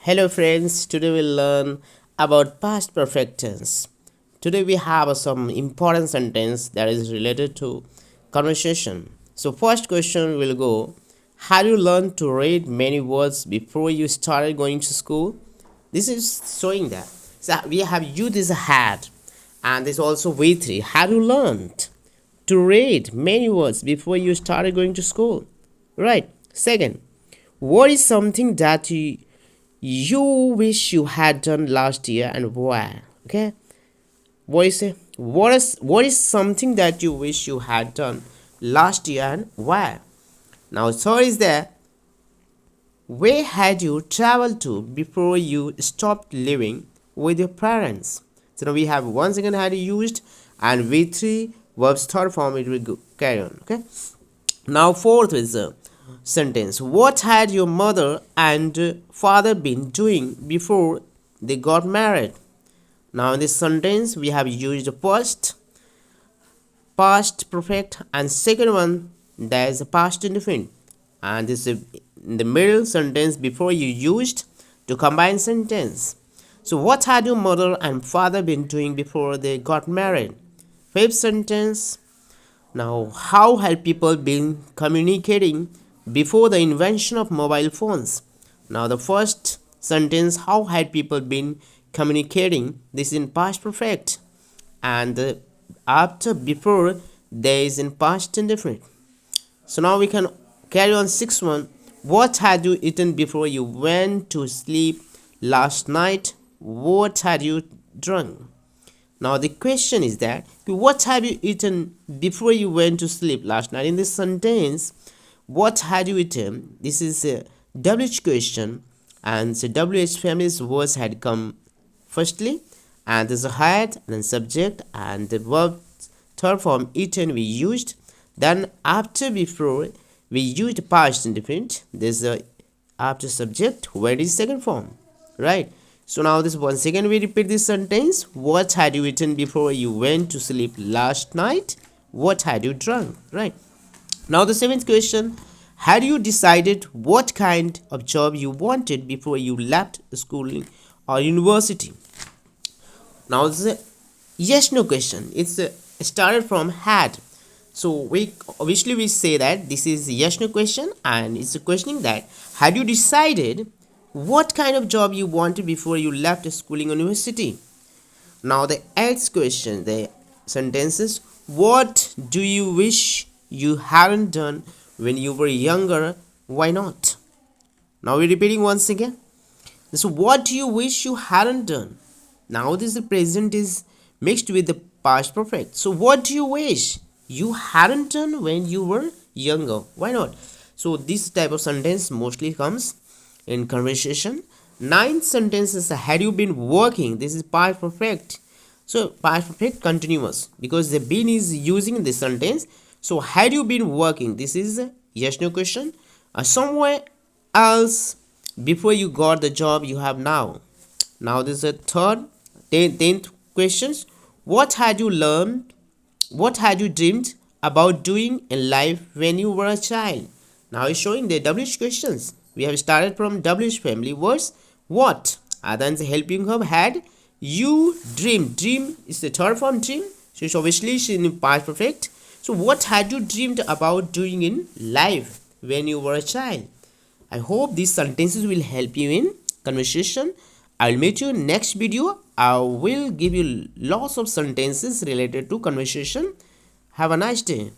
Hello friends, today we'll learn about past perfect tense. Today we have some important sentence that is related to conversation. So first question will go, have you learned to read many words before you started going to school? This is showing that. So we have used this had and there's also V3. Have you learned to read many words before you started going to school? Right. Second, what is something that you wish you had done last year and why? Okay, what is it? What is something that you wish you had done last year and why? Now third is there, where had you traveled to before you stopped living with your parents? So now we have once again had used and V3 verbs third form it will go, carry on. Okay, now fourth is sentence, what had your mother and father been doing before they got married? Now in this sentence we have used past perfect, and second one that is past indefinite, and this is in the middle sentence before you used to combine sentence. So what had your mother and father been doing before they got married? Fifth sentence, now how had people been communicating before the invention of mobile phones? Now the first sentence, how had people been communicating, this is in past perfect, and the after before there is in past indefinite. So now we can carry on sixth one, what had you eaten before you went to sleep last night? What had you drunk? Now the question is that what have you eaten before you went to sleep last night? In this sentence, what had you eaten? This is a WH question, and the WH family's words had come firstly, and there's a had and then subject and the verb third form eaten we used. Then after before we used past indefinite. There's a after subject where is second form, right? So now this once again we repeat this sentence, what had you eaten before you went to sleep last night? What had you drunk? Right. Now the seventh question, had you decided what kind of job you wanted before you left schooling or university? Now this is a yes no question. It's started from had. So we obviously we say that this is a yes no question, and it's a questioning that had you decided what kind of job you wanted before you left schooling university? Now the eighth question, the sentences, what do you wish you hadn't done when you were younger? Why not? Now we're repeating once again. So what do you wish you hadn't done? Now this the present is mixed with the past perfect. So what do you wish you hadn't done when you were younger? Why not? So this type of sentence mostly comes in conversation. Ninth sentence is had you been working? This is past perfect. So past perfect continuous because the been is using this sentence. So had you been working? This is a yes no question. Somewhere else before you got the job you have now. Now this is a third 10th questions. What had you learned? What had you dreamed about doing in life when you were a child? Now it's showing the WH questions. We have started from WH family words. What? Other than the helping verb had. You dream. Dream is the third form dream. So it's obviously in past perfect. So what had you dreamed about doing in life when you were a child? I hope these sentences will help you in conversation. I'll meet you in next video. I will give you lots of sentences related to conversation. Have a nice day.